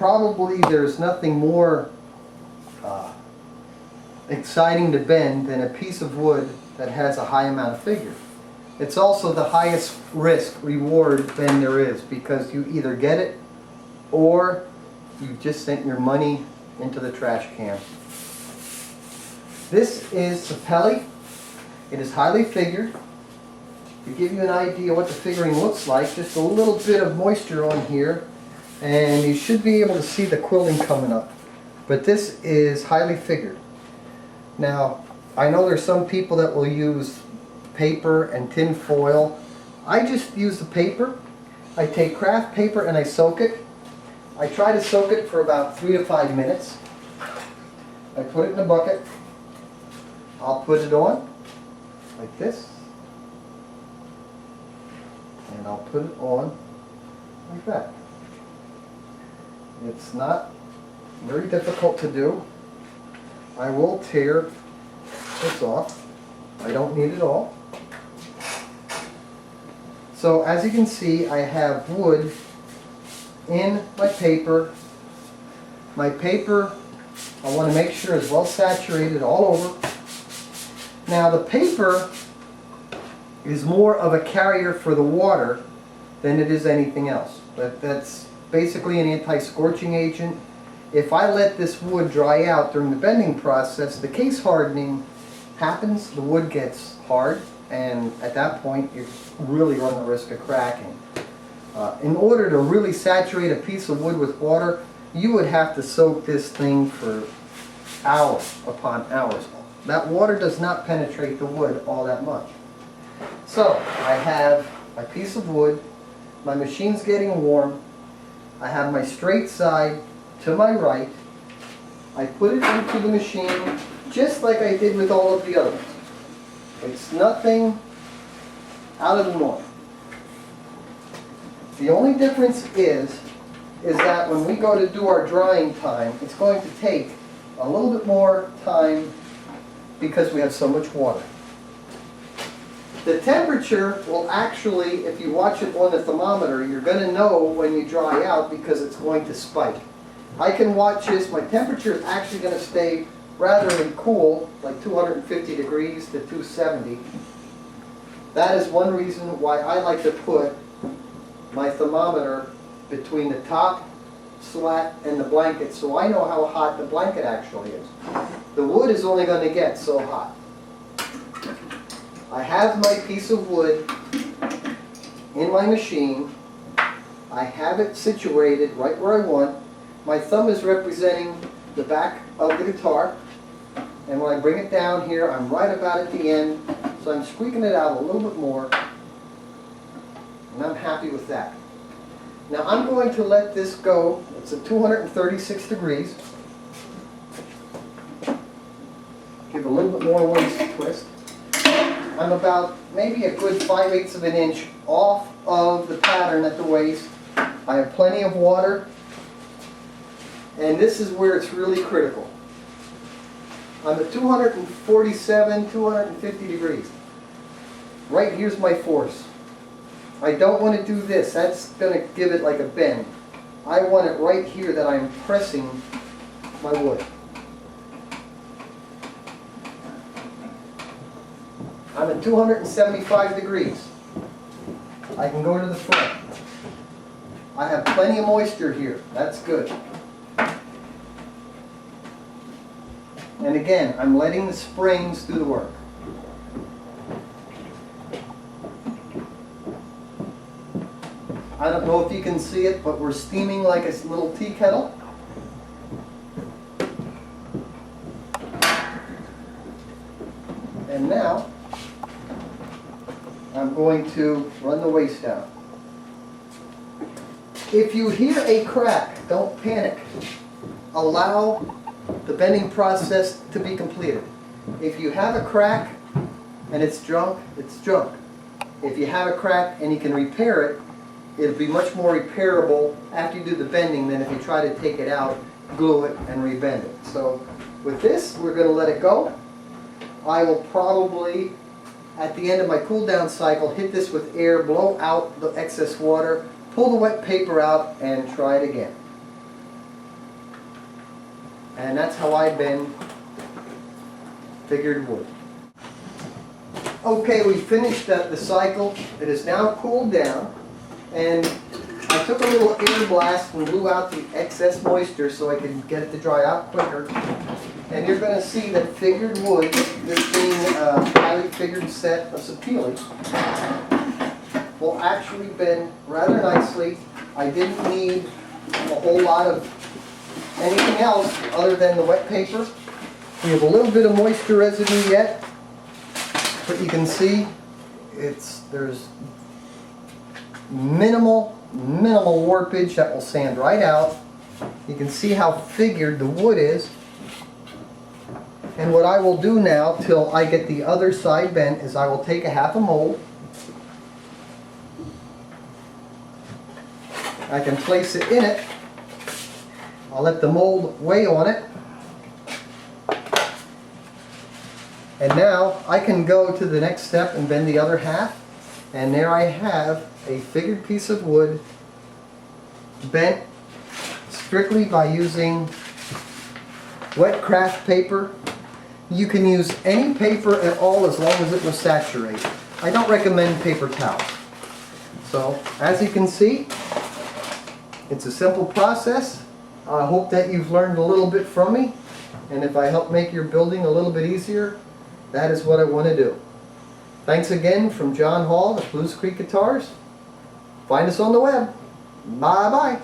probably there's nothing more exciting to bend than a piece of wood that has a high amount of figure. It's also the highest risk reward bend there is, because you either get it or you've just sent your money into the trash can. This is Sapelli. It is highly figured. To give you an idea what the figuring looks like, just a little bit of moisture on here, and you should be able to see the quilling coming up. But this is highly figured. Now, I know there's some people that will use paper and tin foil. I just use the paper. I take craft paper and I soak it. I try to soak it for about 3 to 5 minutes. I put it in a bucket. I'll put it on like this, and I'll put it on like that. It's not very difficult to do. I will tear this off. I don't need it all. So as you can see, I have wood in my paper. My paper, I want to make sure is well saturated all over. Now the paper is more of a carrier for the water than it is anything else. But that's basically an anti-scorching agent. If I let this wood dry out during the bending process, the case hardening happens, the wood gets hard, and at that point you really run the risk of cracking. In order to really saturate a piece of wood with water, you would have to soak this thing for hours upon hours. That water does not penetrate the wood all that much. So I have my piece of wood, my machine's getting warm, I have my straight side to my right. I put it into the machine just like I did with all of the others. It's nothing out of the norm. The only difference is that when we go to do our drying time, it's going to take a little bit more time because we have so much water. The temperature will actually, if you watch it on the thermometer, you're going to know when you dry out because it's going to spike. I can watch this, my temperature is actually going to stay rather cool, like 250 degrees to 270. That is one reason why I like to put my thermometer between the top slat and the blanket so I know how hot the blanket actually is. The wood is only going to get so hot. I have my piece of wood in my machine. I have it situated right where I want. My thumb is representing the back of the guitar, and when I bring it down here, I'm right about at the end, so I'm squeaking it out a little bit more, and I'm happy with that. Now I'm going to let this go. It's at 236 degrees. Give a little bit more waist twist. I'm about maybe a good 5/8 of an inch off of the pattern at the waist. I have plenty of water, and this is where it's really critical. I'm at 247, 250 degrees. Right here's my force. I don't want to do this. That's going to give it like a bend. I want it right here that I'm pressing my wood. I'm at 275 degrees. I can go to the front. I have plenty of moisture here. That's good. And again, I'm letting the springs do the work. I don't know if you can see it, but we're steaming like a little tea kettle. And now, I'm going to run the waist down. If you hear a crack, don't panic. Allow the bending process to be completed. If you have a crack and it's junk, it's junk. If you have a crack and you can repair it, it'll be much more repairable after you do the bending than if you try to take it out, glue it, and rebend it. So with this, we're going to let it go. I will probably, at the end of my cool down cycle, hit this with air, blow out the excess water, pull the wet paper out, and try it again. And that's how I bend figured wood. Okay, we finished the cycle. It is now cooled down, and I took a little air blast and blew out the excess moisture so I could get it to dry out quicker. And you're going to see that figured wood, this being a highly figured set of sapele, will actually bend rather nicely. I didn't need a whole lot of anything else other than the wet paper. We have a little bit of moisture residue yet, but you can see there's minimal warpage that will sand right out. You can see how figured the wood is. And what I will do now till I get the other side bent is I will take a half a mold. I can place it in it. I'll let the mold weigh on it. And now I can go to the next step and bend the other half. And there I have a figured piece of wood bent strictly by using wet craft paper. You can use any paper at all as long as it was saturated. I don't recommend paper towel. So as you can see, it's a simple process. I hope that you've learned a little bit from me, and if I help make your building a little bit easier, that is what I want to do. Thanks again from John Hall at Blues Creek Guitars. Find us on the web. Bye-bye.